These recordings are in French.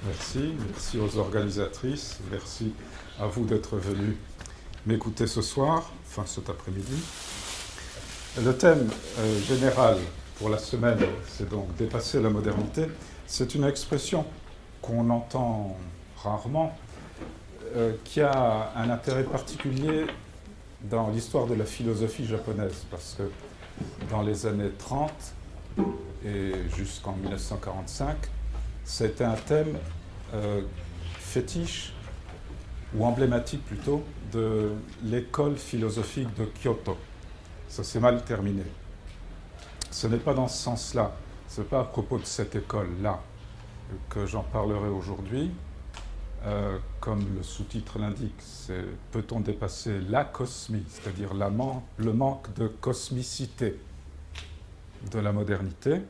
Merci aux organisatrices, merci à vous d'être venus m'écouter ce soir, enfin cet après-midi. Le thème général pour la semaine, c'est donc dépasser la modernité. C'est une expression qu'on entend rarement, qui a un intérêt particulier dans l'histoire de la philosophie japonaise, parce que dans les années 30 et jusqu'en 1945, c'était un thème fétiche, ou emblématique plutôt, de l'école philosophique de Kyoto. Ça s'est mal terminé. Ce n'est pas dans ce sens-là, ce n'est pas à propos de cette école-là que j'en parlerai aujourd'hui. Comme le sous-titre l'indique, c'est peut-on dépasser la cosmie, c'est-à-dire le manque de cosmicité de la modernité.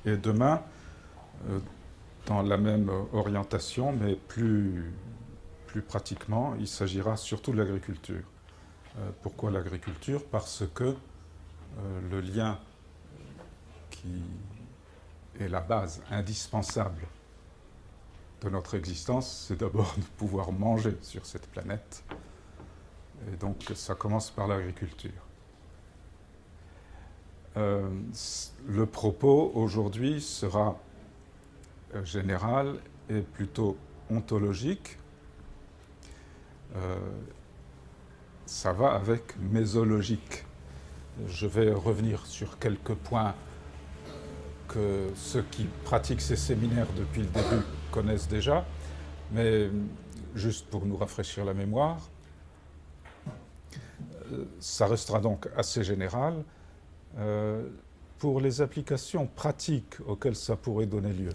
Et demain, dans la même orientation, mais plus pratiquement, il s'agira surtout de l'agriculture. Pourquoi l'agriculture ? Parce que le lien qui est la base indispensable de notre existence, c'est d'abord de pouvoir manger sur cette planète. Et donc ça commence par l'agriculture. Le propos aujourd'hui sera général et plutôt ontologique. Ça va avec mésologique. Je vais revenir sur quelques points que ceux qui pratiquent ces séminaires depuis le début connaissent déjà, mais juste pour nous rafraîchir la mémoire, ça restera donc assez général. Pour les applications pratiques auxquelles ça pourrait donner lieu,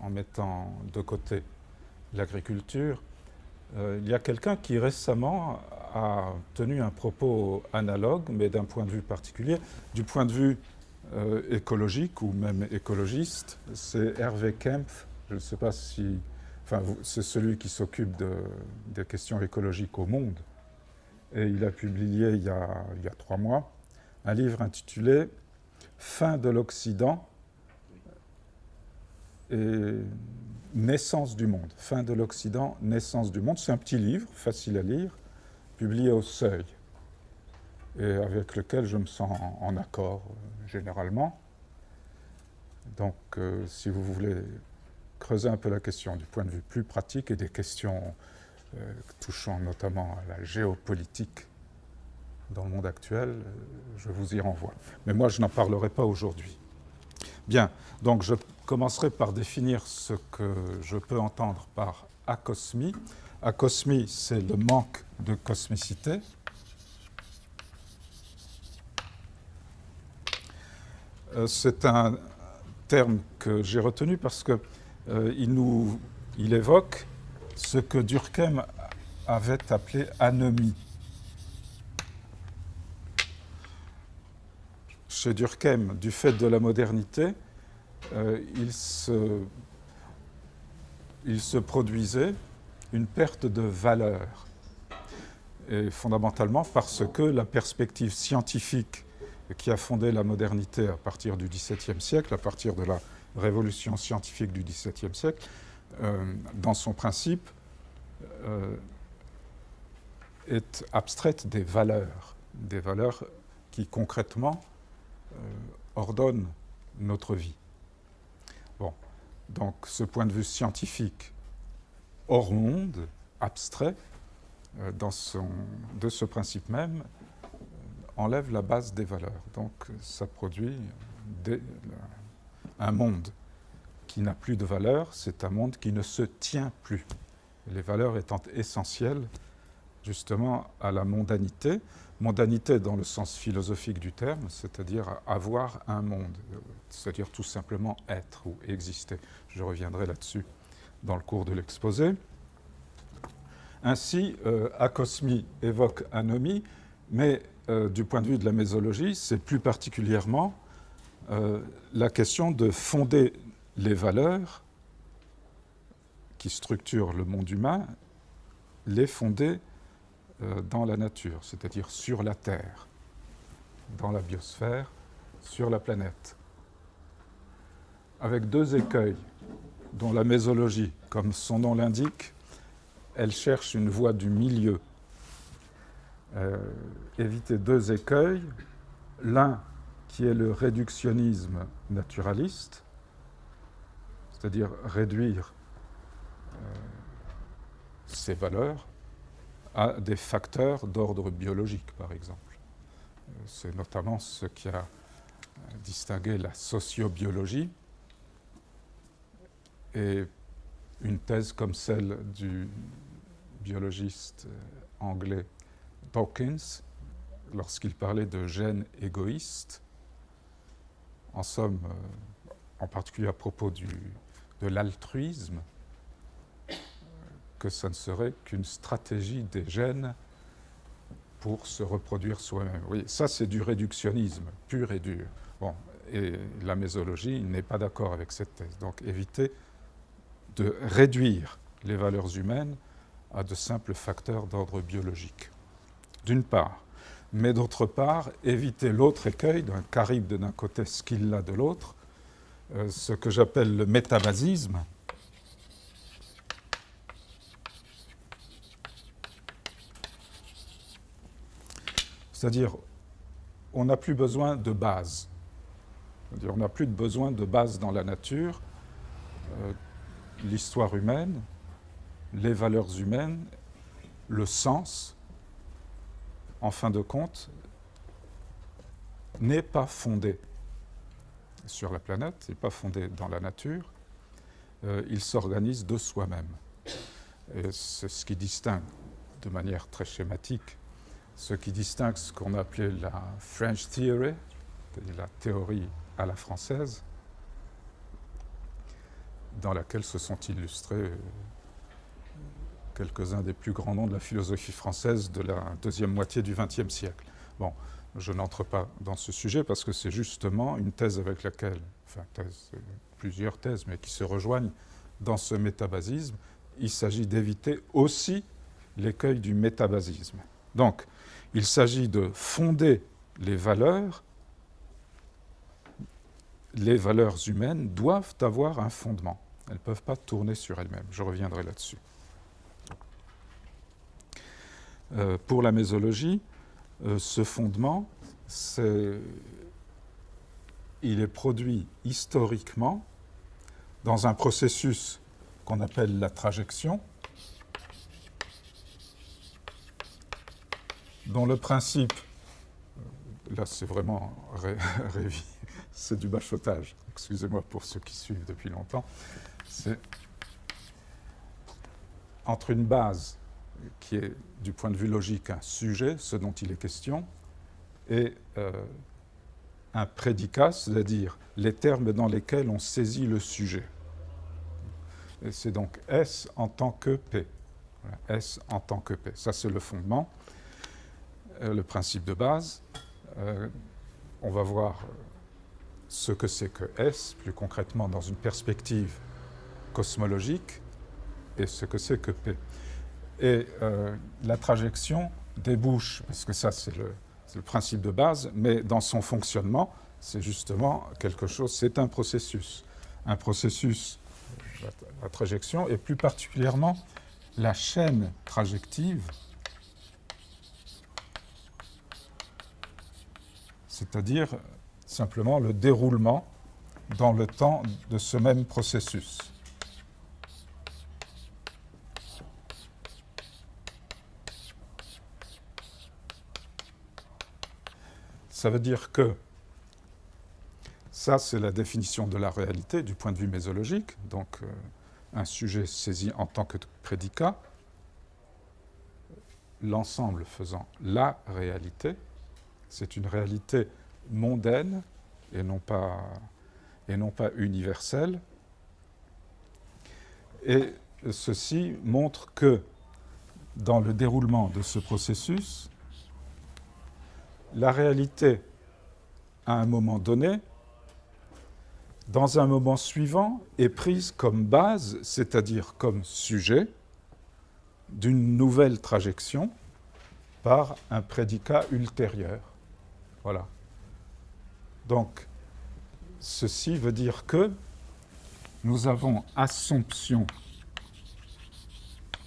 en mettant de côté l'agriculture, il y a quelqu'un qui récemment a tenu un propos analogue, mais d'un point de vue particulier, du point de vue écologique ou même écologiste. C'est Hervé Kempf, je ne sais pas si... Enfin, c'est celui qui s'occupe des questions écologiques au monde. Et il a publié il y a 3 mois un livre intitulé « Fin de l'Occident et naissance du monde ». Fin de l'Occident, naissance du monde. C'est un petit livre, facile à lire, publié au Seuil, et avec lequel je me sens en accord généralement. Donc, si vous voulez creuser un peu la question du point de vue plus pratique et des questions touchant notamment à la géopolitique dans le monde actuel, je vous y renvoie. Mais moi, je n'en parlerai pas aujourd'hui. Bien, donc je commencerai par définir ce que je peux entendre par acosmie. Acosmie, c'est le manque de cosmicité. C'est un terme que j'ai retenu parce que il évoque ce que Durkheim avait appelé anomie. Chez Durkheim, du fait de la modernité, il se produisait une perte de valeur. Et fondamentalement parce que la perspective scientifique qui a fondé la modernité à partir du XVIIe siècle, à partir de la révolution scientifique du XVIIe siècle, dans son principe, est abstraite des valeurs qui concrètement ordonnent notre vie. Bon, donc ce point de vue scientifique hors monde, abstrait, de ce principe même, enlève la base des valeurs. Donc ça produit un monde qui n'a plus de valeur, c'est un monde qui ne se tient plus. Les valeurs étant essentielles justement à la mondanité. Mondanité dans le sens philosophique du terme, c'est-à-dire avoir un monde, c'est-à-dire tout simplement être ou exister. Je reviendrai là-dessus dans le cours de l'exposé. Ainsi, acosmie évoque anomie, mais du point de vue de la mésologie, c'est plus particulièrement la question de fonder les valeurs qui structurent le monde humain, les fonder dans la nature, c'est-à-dire sur la Terre, dans la biosphère, sur la planète. Avec 2 écueils dont la mésologie, comme son nom l'indique, elle cherche une voie du milieu. Éviter deux écueils. L'un qui est le réductionnisme naturaliste, c'est-à-dire réduire ces valeurs à des facteurs d'ordre biologique, par exemple. C'est notamment ce qui a distingué la sociobiologie et une thèse comme celle du biologiste anglais Dawkins, lorsqu'il parlait de gènes égoïstes, en somme, en particulier à propos de l'altruisme, que ça ne serait qu'une stratégie des gènes pour se reproduire soi-même. Oui, ça c'est du réductionnisme pur et dur. Bon, et la mésologie n'est pas d'accord avec cette thèse. Donc éviter de réduire les valeurs humaines à de simples facteurs d'ordre biologique, d'une part. Mais d'autre part, éviter l'autre écueil, d'un Charybde d'un côté, Scylla de l'autre, ce que j'appelle le métabasisme, c'est-à-dire on n'a plus besoin de base. C'est-à-dire on n'a plus besoin de base dans la nature. L'histoire humaine, les valeurs humaines, le sens, en fin de compte, n'est pas fondé sur la planète, n'est pas fondé dans la nature, il s'organise de soi-même. Et c'est ce qui distingue, de manière très schématique, ce qui distingue ce qu'on a appelé la French Theory, c'est-à-dire la théorie à la française, dans laquelle se sont illustrés quelques-uns des plus grands noms de la philosophie française de la deuxième moitié du XXe siècle. Bon, je n'entre pas dans ce sujet parce que c'est justement une thèse avec laquelle, enfin plusieurs thèses, mais qui se rejoignent dans ce métabasisme. Il s'agit d'éviter aussi l'écueil du métabasisme. Donc, il s'agit de fonder les valeurs. Les valeurs humaines doivent avoir un fondement. Elles ne peuvent pas tourner sur elles-mêmes. Je reviendrai là-dessus. Pour la mésologie, ce fondement, il est produit historiquement dans un processus qu'on appelle la trajection, dont le principe, là c'est vraiment c'est du bachotage, excusez-moi pour ceux qui suivent depuis longtemps, c'est entre une base qui est, du point de vue logique, un sujet, ce dont il est question, et un prédicat, c'est-à-dire les termes dans lesquels on saisit le sujet. Et c'est donc S en tant que P. Voilà, S en tant que P. Ça, c'est le fondement, le principe de base. On va voir ce que c'est que S, plus concrètement dans une perspective cosmologique, et ce que c'est que P. Et la trajection débouche, parce que ça c'est le principe de base, mais dans son fonctionnement, c'est justement quelque chose, c'est un processus. Un processus, la trajection, et plus particulièrement la chaîne trajective, c'est-à-dire simplement le déroulement dans le temps de ce même processus. Ça veut dire que ça, c'est la définition de la réalité du point de vue mésologique, donc un sujet saisi en tant que prédicat, l'ensemble faisant la réalité, c'est une réalité mondaine et non pas universelle. Et ceci montre que dans le déroulement de ce processus, la réalité, à un moment donné, dans un moment suivant, est prise comme base, c'est-à-dire comme sujet, d'une nouvelle trajection par un prédicat ultérieur. Voilà. Donc, ceci veut dire que nous avons assomption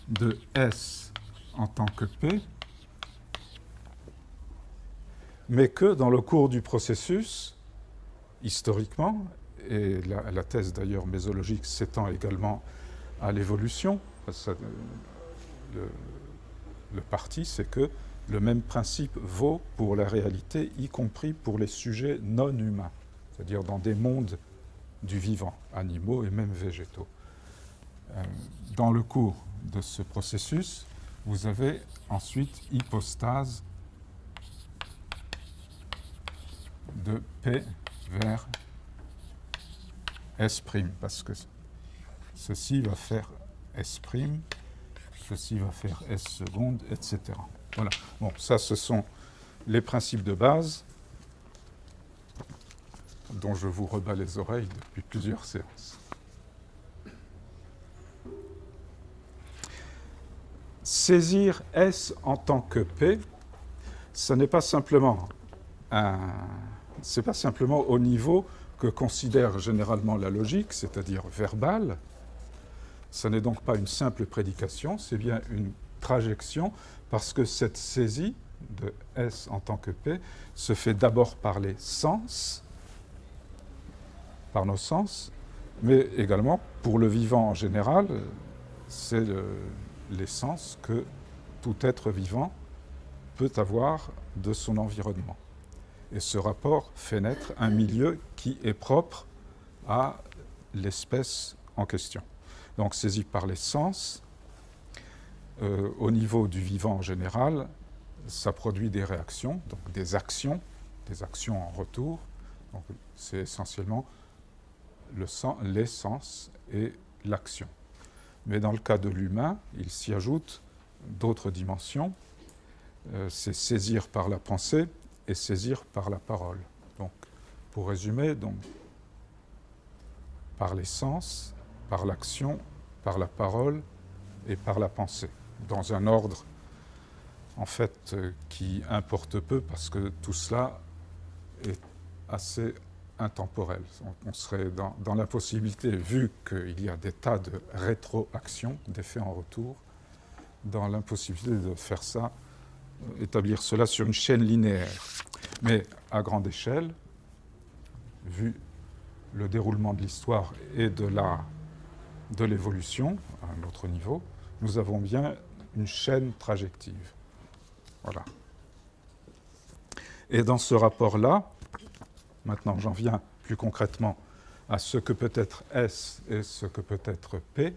de S en tant que P, mais que dans le cours du processus, historiquement, et la thèse d'ailleurs mésologique s'étend également à l'évolution, le parti, c'est que le même principe vaut pour la réalité, y compris pour les sujets non humains, c'est-à-dire dans des mondes du vivant, animaux et même végétaux. Dans le cours de ce processus, vous avez ensuite hypostase de P vers S', parce que ceci va faire S', ceci va faire S seconde, etc. Voilà. Bon, ça, ce sont les principes de base dont je vous rebats les oreilles depuis plusieurs séances. Saisir S en tant que P, ce n'est pas simplement au niveau que considère généralement la logique, c'est-à-dire verbale. Ce n'est donc pas une simple prédication, c'est bien une trajection, parce que cette saisie de S en tant que P se fait d'abord par les sens, par nos sens, mais également pour le vivant en général, c'est les sens que tout être vivant peut avoir de son environnement. Et ce rapport fait naître un milieu qui est propre à l'espèce en question. Donc saisi par les sens, au niveau du vivant en général, ça produit des réactions, donc des actions en retour. Donc c'est essentiellement les sens et l'action. Mais dans le cas de l'humain, il s'y ajoute d'autres dimensions. C'est saisir par la pensée et saisir par la parole. Donc, pour résumer, donc, par les sens, par l'action, par la parole et par la pensée, dans un ordre en fait qui importe peu parce que tout cela est assez intemporel. On serait dans l'impossibilité, vu qu'il y a des tas de rétroactions, d'effets en retour, dans l'impossibilité de faire ça, établir cela sur une chaîne linéaire. Mais à grande échelle, vu le déroulement de l'histoire et de l'évolution à un autre niveau, nous avons bien une chaîne trajective. Voilà. Et dans ce rapport-là, maintenant j'en viens plus concrètement à ce que peut être S et ce que peut être P.